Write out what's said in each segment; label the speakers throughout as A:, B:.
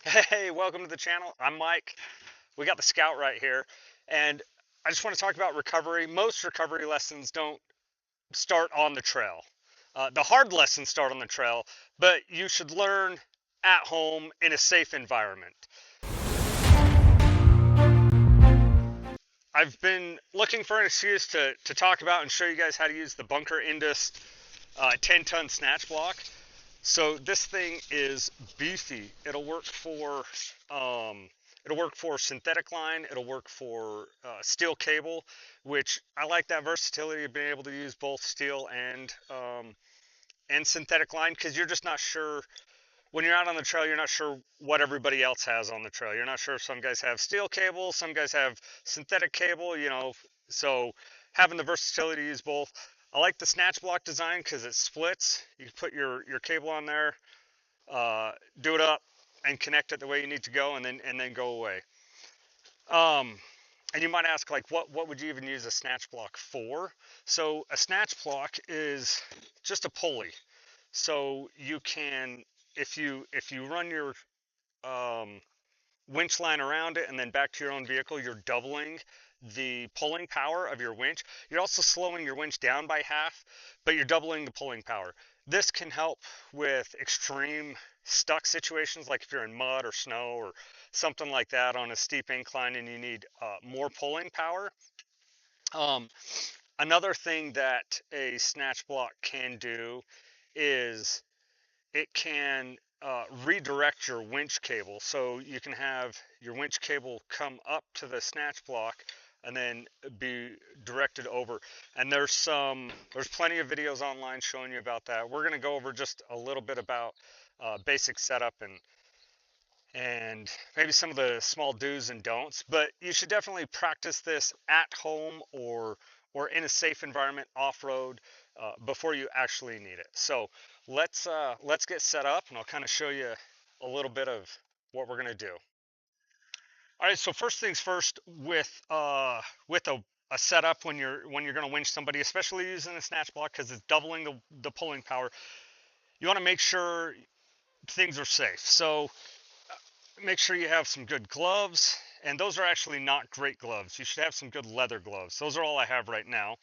A: Hey, welcome to the channel. I'm Mike. We got the Scout right here, and I just want to talk about recovery. Most recovery lessons don't start on the trail. The hard lessons start on the trail, but you should learn at home in a safe environment. I've been looking for an excuse to talk about and show you guys how to use the Bunker Indust 10-ton snatch block. So this thing is beefy. It'll work for synthetic line. It'll work for steel cable, which I like that versatility of being able to use both steel and synthetic line because you're just not sure when you're out on the trail. You're not sure what everybody else has on the trail. You're not sure if some guys have steel cable, some guys have synthetic cable. So having the versatility to use both. I like the snatch block design because it splits. You can put your cable on there, do it up, and connect it the way you need to go, and then go away. Um, and you might ask, like, what would you even use a snatch block for? So a snatch block is just a pulley. So you can, if you run your um, winch line around it and then back to your own vehicle, you're doubling the pulling power of your winch. You're also slowing your winch down by half, but you're doubling the pulling power. This can help with extreme stuck situations, like if you're in mud or snow or something like that on a steep incline and you need more pulling power. Um, Another thing that a snatch block can do is it can redirect your winch cable. So you can have your winch cable come up to the snatch block and then be directed over. And there's plenty of videos online showing you about that. We're going to go over just a little bit about basic setup and maybe some of the small do's and don'ts, but you should definitely practice this at home or in a safe environment off-road before you actually need it. So let's get set up, and I'll kind of show you a little bit of what we're gonna do. All right, so first things first, with a setup when you're gonna winch somebody, especially using a snatch block because it's doubling the pulling power, you want to make sure things are safe. So make sure you have some good gloves, and those are actually not great gloves. You should have some good leather gloves. Those are all I have right now.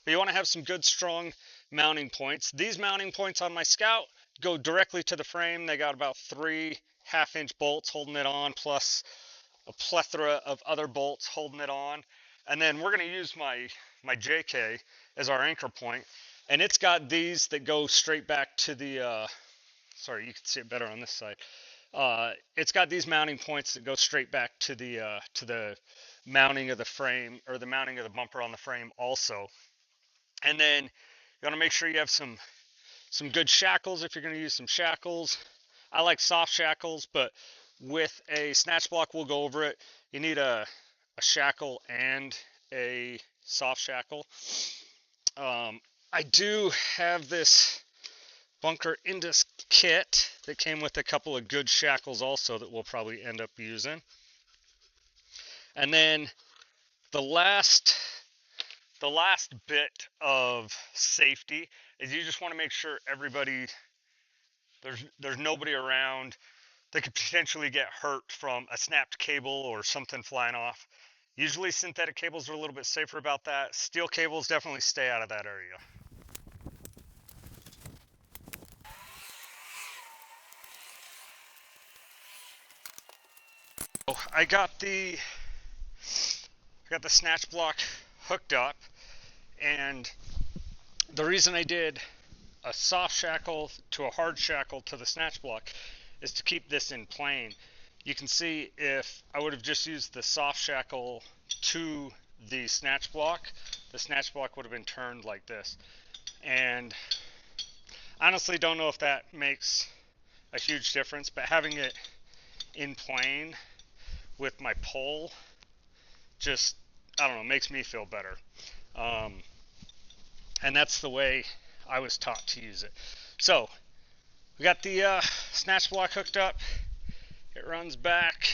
A: But you want to have some good strong mounting points. These mounting points on my Scout go directly to the frame. They got about 3 half-inch bolts holding it on, plus a plethora of other bolts holding it on. And then we're going to use my JK as our anchor point, and it's got these that go straight back to the sorry, you can see it better on this side. It's got these mounting points that go straight back to the mounting of the frame, or the mounting of the bumper on the frame also. And then you want to make sure you have some good shackles if you're going to use some shackles. I like soft shackles, but with a snatch block, we'll go over it. You need a shackle and a soft shackle. I do have this Bunker Indust kit that came with a couple of good shackles also that we'll probably end up using. And then the last bit of safety is you just want to make sure there's nobody around that could potentially get hurt from a snapped cable or something flying off. Usually synthetic cables are a little bit safer about that. Steel cables, definitely stay out of that area. I got the snatch block hooked up, and the reason I did a soft shackle to a hard shackle to the snatch block is to keep this in plane. You can see if I would have just used the soft shackle to the snatch block would have been turned like this. And I honestly don't know if that makes a huge difference, but having it in plane with my pole just, I don't know, makes me feel better. And that's the way I was taught to use it. So we got the snatch block hooked up. It runs back.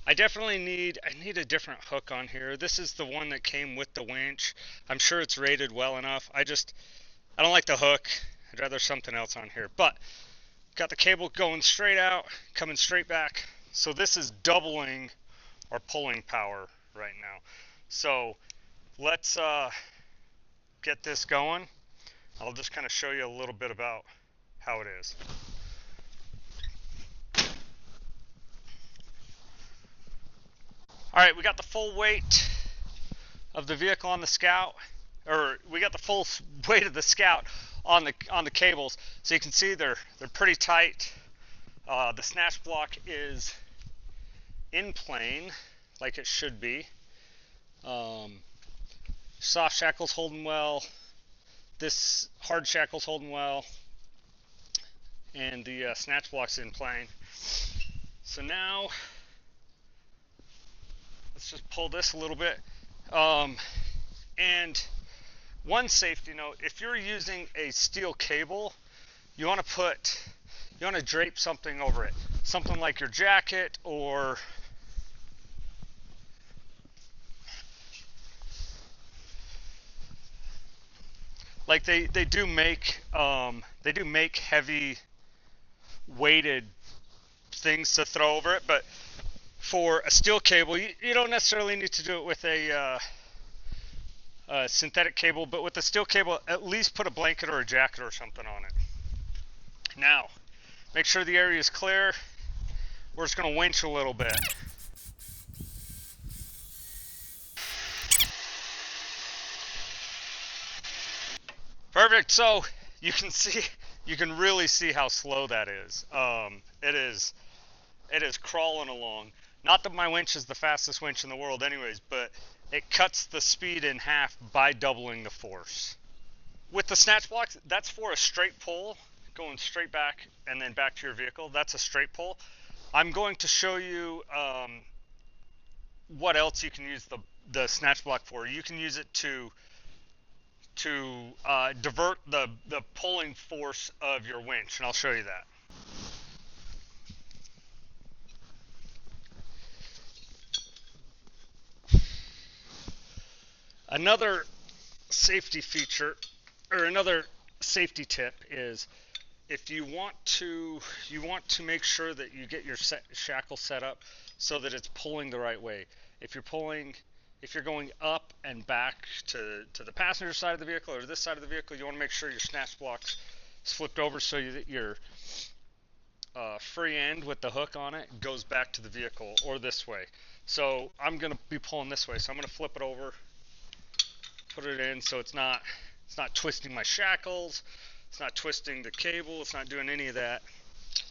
A: I need a different hook on here. This is the one that came with the winch. I'm sure it's rated well enough. I don't like the hook. I'd rather something else on here. But got the cable going straight out, coming straight back. So this is doubling our pulling power right now. So let's get this going. I'll just kind of show you a little bit about how it is. All right, we got the full weight of the vehicle on the Scout, or we got the full weight of the Scout on the cables. So you can see they're pretty tight. The snatch block is in plane, like it should be. Soft shackle's holding well. This hard shackle's holding well, and the snatch block's in plane. So now let's just pull this a little bit. And one safety note: if you're using a steel cable, you want to drape something over it, something like your jacket, or like they do make heavy weighted things to throw over it, but for a steel cable, you don't necessarily need to do it with a synthetic cable, but with a steel cable, at least put a blanket or a jacket or something on it. Now, make sure the area is clear. We're just going to winch a little bit. Perfect. So you can really see how slow that is. It is crawling along. Not that my winch is the fastest winch in the world anyways, but it cuts the speed in half by doubling the force. With the snatch blocks, that's for a straight pull, going straight back and then back to your vehicle. That's a straight pull. I'm going to show you what else you can use the snatch block for. You can use it to divert the pulling force of your winch, and I'll show you that. Another safety feature, or another safety tip, is if you want to make sure that you get your shackle set up so that it's pulling the right way. If you're going up and back to the passenger side of the vehicle or this side of the vehicle, you want to make sure your snatch block's flipped over so that your free end with the hook on it goes back to the vehicle, or this way. So I'm going to be pulling this way, so I'm going to flip it over, put it in so it's not twisting my shackles, it's not twisting the cable, it's not doing any of that.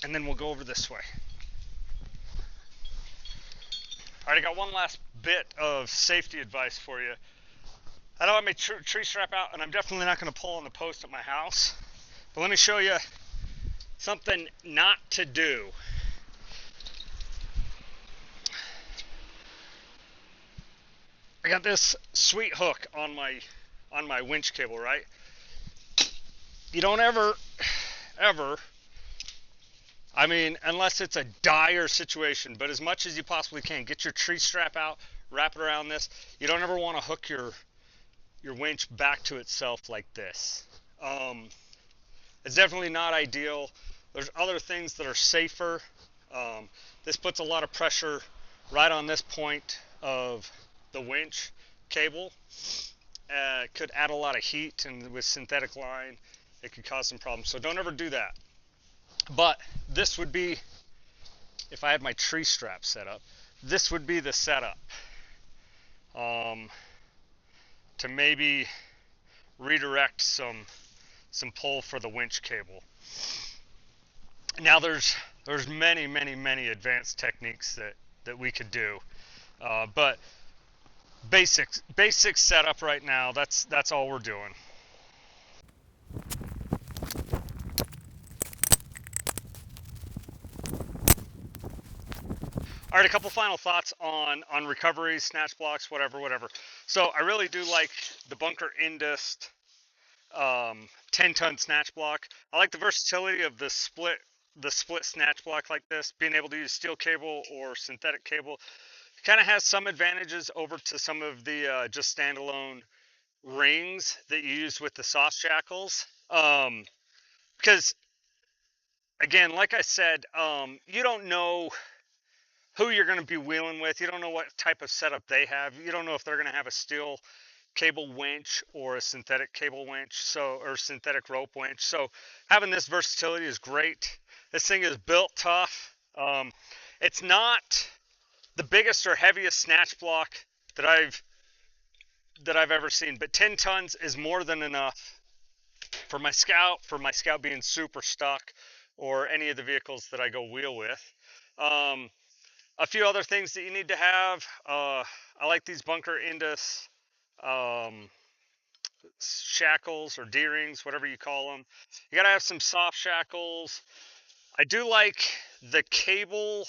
A: And then we'll go over this way. All right, I got one last bit of safety advice for you. I don't have my tree strap out, and I'm definitely not going to pull on the post at my house. But let me show you something not to do. I got this sweet hook on my winch cable, right? You don't ever, I mean, unless it's a dire situation, but as much as you possibly can, get your tree strap out, wrap it around this. You don't ever want to hook your winch back to itself like this. It's definitely not ideal. There's other things that are safer. This puts a lot of pressure right on this point of the winch cable. It could add a lot of heat, and with synthetic line, it could cause some problems. So don't ever do that. But this would be, if I had my tree strap set up, this would be the setup to maybe redirect some pull for the winch cable. Now there's many advanced techniques that we could do, but basic setup right now, that's all we're doing. All right, a couple final thoughts on recoveries, snatch blocks, whatever. So I really do like the Bunker Indust 10-ton snatch block. I like the versatility of the split snatch block like this, being able to use steel cable or synthetic cable. It kind of has some advantages over to some of the just standalone rings that you use with the soft shackles, because again, like I said, you don't know who you're going to be wheeling with. You don't know what type of setup they have. You don't know if they're going to have a steel cable winch or a synthetic cable winch, or synthetic rope winch. So having this versatility is great. This thing is built tough. It's not the biggest or heaviest snatch block that I've ever seen, but 10 tons is more than enough for my Scout being super stuck, or any of the vehicles that I go wheel with. Um, a few other things that you need to have. I like these Bunker Indust um, shackles or D-rings, whatever you call them. You gotta have some soft shackles. I do like the cable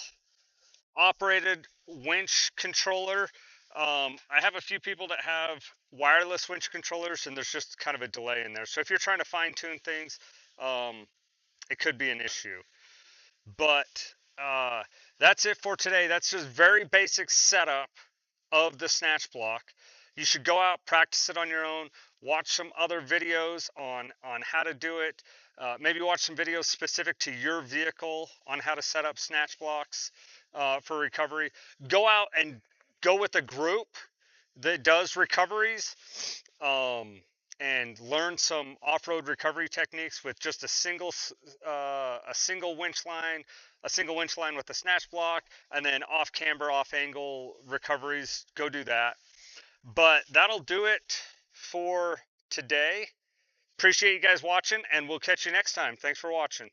A: operated winch controller. I have a few people that have wireless winch controllers, and there's just kind of a delay in there. So if you're trying to fine tune things, um, it could be an issue. But that's it for today. That's just very basic setup of the snatch block. You should go out, practice it on your own, watch some other videos on how to do it. Maybe watch some videos specific to your vehicle on how to set up snatch blocks for recovery. Go out and go with a group that does recoveries, and learn some off-road recovery techniques with just a single winch line, with a snatch block, and then off camber, off angle recoveries. Go do that. But that'll do it for today. Appreciate you guys watching, and we'll catch you next time. Thanks for watching.